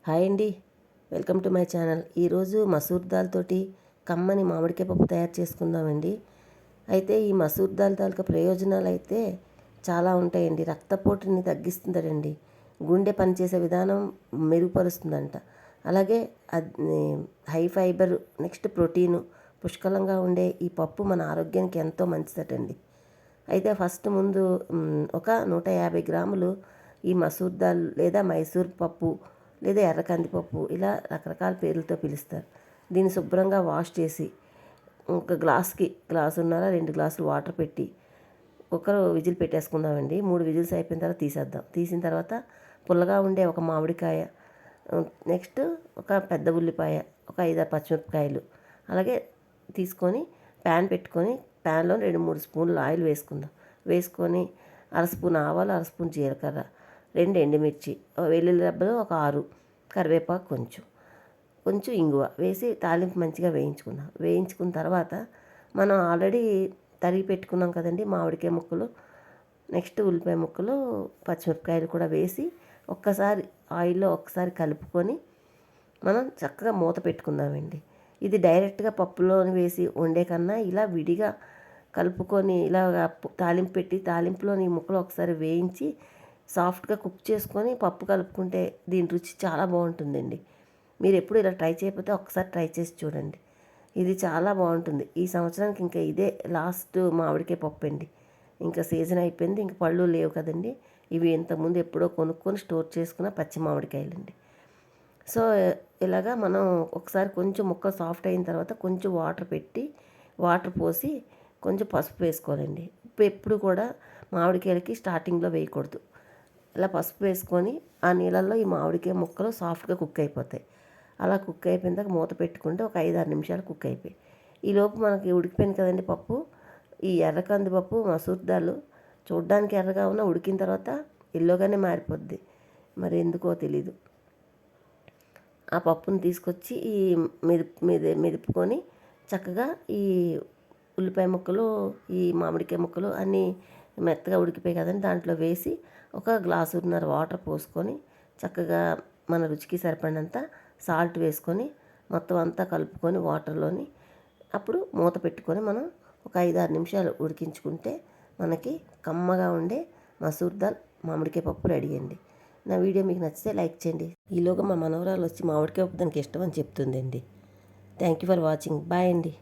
Hi అండి, welcome to my channel. ఈరోజు మసూర్ దాల్ తోటి కమ్మని మామిడికాయ పప్పు తయారు చేసుకుందామండి. అయితే ఈ మసూర్ దాల్ తాలూకా ప్రయోజనాలు అయితే చాలా ఉంటాయండి. రక్తపోటుని తగ్గిస్తుందండి, గుండె పనిచేసే విధానం మెరుగుపరుస్తుందంట. అలాగే హై ఫైబర్, నెక్స్ట్ ప్రోటీను పుష్కలంగా ఉండే ఈ పప్పు మన ఆరోగ్యానికి ఎంతో మంచిదటండి. అయితే ఫస్ట్ ముందు ఒక 150 గ్రాములు ఈ మసూర్ దాల్ లేదా మైసూర్ పప్పు లేదా ఎర్ర కందిపప్పు, ఇలా రకరకాల పేర్లతో పిలుస్తారు. దీన్ని శుభ్రంగా వాష్ చేసి ఒక గ్లాసున్నర 2 గ్లాసులు వాటర్ పెట్టి కుక్కర్ విజిల్ పెట్టేసుకుందామండి. 3 విజిల్స్ అయిపోయిన తర్వాత తీసేద్దాం. తీసిన తర్వాత పుల్లగా ఉండే ఒక మామిడికాయ, నెక్స్ట్ ఒక పెద్ద ఉల్లిపాయ, ఒక 5-6 పచ్చిమిరపకాయలు అలాగే తీసుకొని ప్యాన్ పెట్టుకొని ప్యాన్లో 2-3 స్పూన్లు ఆయిల్ వేసుకుందాం. వేసుకొని అర స్పూన్ ఆవాలు, అర స్పూన్ జీలకర్ర, 2 ఎండుమిర్చి, వెల్లుల్లి రెబ్బలు ఒక 6, కరివేపాకు కొంచెం ఇంగువ వేసి తాలింపు మంచిగా వేయించుకుందాం. వేయించుకున్న తర్వాత మనం ఆల్రెడీ తరిగి పెట్టుకున్నాం కదండి మామిడికాయ ముక్కలు, నెక్స్ట్ ఉల్లిపాయ ముక్కలు, పచ్చిమిరపకాయలు కూడా వేసి ఒక్కసారి ఆయిల్లో ఒక్కసారి కలుపుకొని మనం చక్కగా మూత పెట్టుకుందామండి. ఇది డైరెక్ట్గా పప్పులో వేసి వండే కన్నా ఇలా విడిగా కలుపుకొని ఇలా తాలింపు పెట్టి తాలింపులోని ముక్కలు ఒకసారి వేయించి సాఫ్ట్గా కుక్ చేసుకొని పప్పు కలుపుకుంటే దీని రుచి చాలా బాగుంటుందండి. మీరు ఎప్పుడు ఇలా ట్రై చేయకపోతే ఒకసారి ట్రై చేసి చూడండి. ఇది చాలా బాగుంటుంది. ఈ సంవత్సరానికి ఇంకా ఇదే లాస్ట్ మామిడికాయ పప్పు అండి. ఇంకా సీజన్ అయిపోయింది, ఇంకా పళ్ళు లేవు కదండి. ఇవి ఇంతకుముందు ఎప్పుడో కొనుక్కొని స్టోర్ చేసుకున్న పచ్చి మామిడికాయలండి. సో ఇలాగా మనం ఒకసారి కొంచెం ముక్క సాఫ్ట్ అయిన తర్వాత కొంచెం వాటర్ పోసి కొంచెం పసుపు వేసుకోవాలండి. ఉప్పు ఎప్పుడు కూడా మామిడికాయలకి స్టార్టింగ్లో వేయకూడదు. ఇలా పసుపు వేసుకొని ఆ నీళ్ళల్లో ఈ మామిడికాయ ముక్కలు సాఫ్ట్గా కుక్ అయిపోతాయి. అలా కుక్ అయిపోయిన దాకా మూత పెట్టుకుంటే ఒక 5-6 నిమిషాలు కుక్ అయిపోయి ఈలోపు మనకి ఉడికిపోయింది కదండి పప్పు. ఈ ఎర్ర కందిపప్పు, మసూర్ దాల్ చూడ్డానికి ఎర్రగా ఉన్న ఉడికిన తర్వాత ఎల్లోగానే మారిపోద్ది, మరి ఎందుకో తెలీదు. ఆ పప్పును తీసుకొచ్చి ఈ మెదుపుకొని చక్కగా ఈ ఉల్లిపాయ ముక్కలు, ఈ మామిడికాయ ముక్కలు అన్నీ మెత్తగా ఉడికిపోయి కదండి, దాంట్లో వేసి ఒక గ్లాసున్నర వాటర్ పోసుకొని చక్కగా మన రుచికి సరిపడినంత సాల్ట్ వేసుకొని మొత్తం అంతా కలుపుకొని వాటర్లోని అప్పుడు మూత పెట్టుకొని మనం ఒక 5-6 నిమిషాలు ఉడికించుకుంటే మనకి కమ్మగా ఉండే మసూర్ దాల్ మామిడికాయ పప్పు రెడీ అండి. నా వీడియో మీకు నచ్చితే లైక్ చేయండి. ఈలోగా మా మనవరాలు వచ్చి మామిడికాయ పప్పు దానికి ఇష్టం అని చెప్తుందండి. Thank you for watching. Bye అండి.